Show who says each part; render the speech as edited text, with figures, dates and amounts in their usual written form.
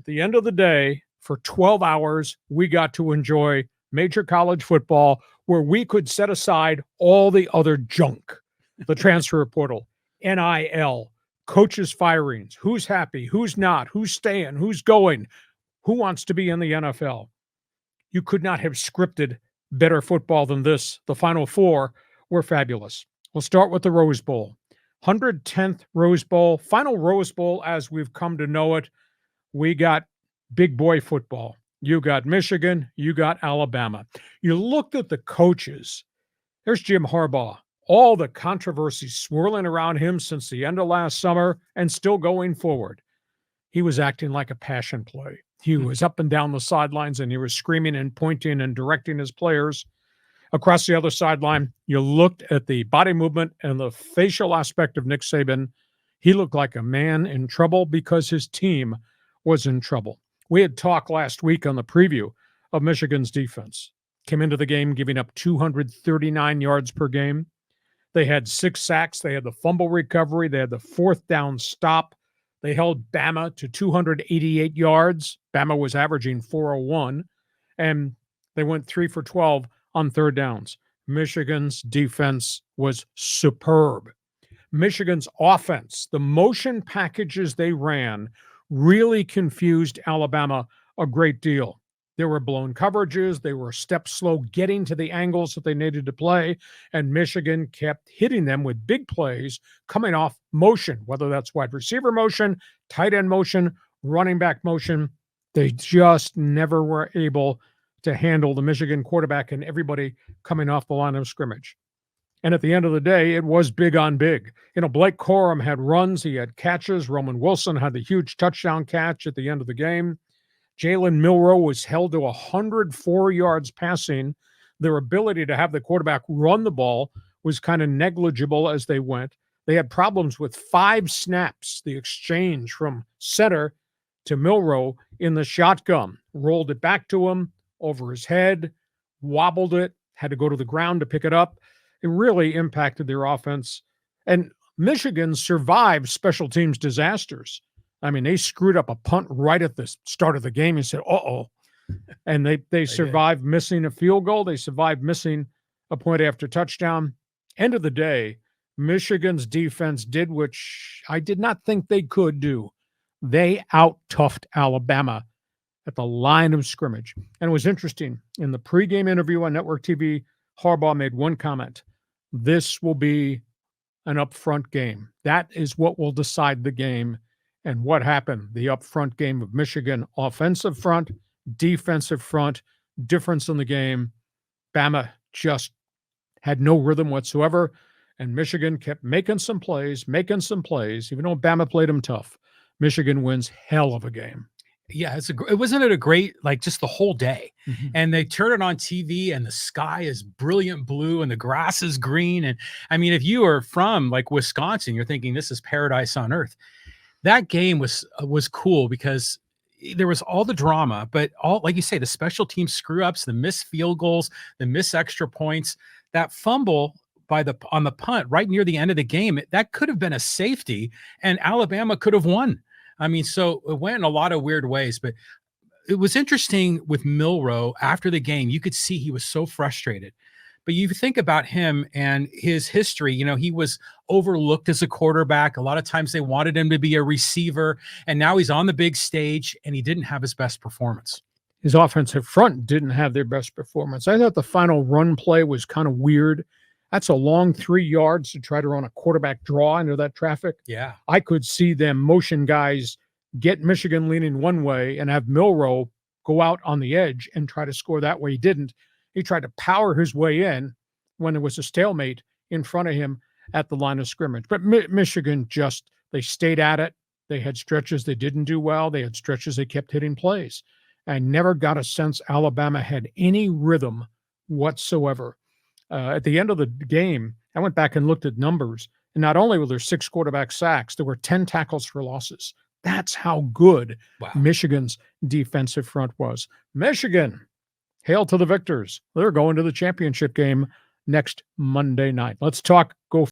Speaker 1: the end of the day, for 12 hours, we got to enjoy major college football where we could set aside all the other junk, the transfer portal, NIL, coaches' firings, who's happy, who's not, who's staying, who's going, who wants to be in the NFL. You could not have scripted better football than this. The Final Four were fabulous. We'll start with the Rose Bowl. 110th Rose Bowl, final Rose Bowl as we've come to know it. We got big boy football. You got Michigan, you got Alabama. You looked at the coaches. There's Jim Harbaugh. All the controversy swirling around him since the end of last summer and still going forward. He was acting like a passion play. He was up and down the sidelines and he was screaming and pointing and directing his players. Across the other sideline, you looked at the body movement and the facial aspect of Nick Saban. He looked like a man in trouble because his team was in trouble. We had talked last week on the preview of Michigan's defense. Came into the game giving up 239 yards per game. They had 6 sacks. They had the fumble recovery. They had the 4th down stop. They held Bama to 288 yards. Bama was averaging 401. And they went 3 for 12 on 3rd downs. Michigan's defense was superb. Michigan's offense, the motion packages they ran, really confused Alabama a great deal. There were blown coverages. They were steps slow getting to the angles that they needed to play. And Michigan kept hitting them with big plays coming off motion, whether that's wide receiver motion, tight end motion, running back motion. They just never were able to handle the Michigan quarterback and everybody coming off the line of scrimmage. And at the end of the day, it was big on big. Blake Corum had runs. He had catches. Roman Wilson had the huge touchdown catch at the end of the game. Jalen Milroe was held to 104 yards passing. Their ability to have the quarterback run the ball was kind of negligible as they went. They had problems with 5 snaps, the exchange from center to Milroe in the shotgun. Rolled it back to him over his head, wobbled it, had to go to the ground to pick it up. It really impacted their offense. And Michigan survived special teams disasters. I mean, they screwed up a punt right at the start of the game and said, uh-oh. And they survived missing a field goal. They survived missing a point after touchdown. End of the day, Michigan's defense did which I did not think they could do. They out-toughed Alabama at the line of scrimmage. And it was interesting. In the pregame interview on Network TV, Harbaugh made one comment. This will be an upfront game. That is what will decide the game. And what happened? The upfront game of Michigan, offensive front, defensive front, difference in the game. Bama just had no rhythm whatsoever. And Michigan kept making some plays. Even though Bama played them tough. Michigan wins hell of a game.
Speaker 2: Yeah, wasn't it a great, just the whole day? Mm-hmm. And they turn it on TV and the sky is brilliant blue and the grass is green. And I mean, if you are from Wisconsin, you're thinking this is paradise on earth. That game was cool because there was all the drama, but all, like you say, the special team screw ups, the missed field goals, the missed extra points, that fumble on the punt right near the end of the game, that could have been a safety and Alabama could have won. I mean, so it went in a lot of weird ways, but it was interesting with Milroe after the game. You could see he was so frustrated. But you think about him and his history, he was overlooked as a quarterback. A lot of times they wanted him to be a receiver, and now he's on the big stage, and he didn't have his best performance.
Speaker 1: His offensive front didn't have their best performance. I thought the final run play was kind of weird. That's a long 3 yards to try to run a quarterback draw into that traffic.
Speaker 2: Yeah.
Speaker 1: I could see them motion guys get Michigan leaning one way and have Milroe go out on the edge and try to score that way. He didn't. He tried to power his way in when there was a stalemate in front of him at the line of scrimmage. But Michigan they stayed at it. They had stretches they didn't do well. They had stretches they kept hitting plays. I never got a sense Alabama had any rhythm whatsoever. At the end of the game, I went back and looked at numbers. And not only were there 6 quarterback sacks, there were 10 tackles for losses. That's how good Michigan's defensive front was. Michigan, hail to the victors. They're going to the championship game next Monday night. Let's talk go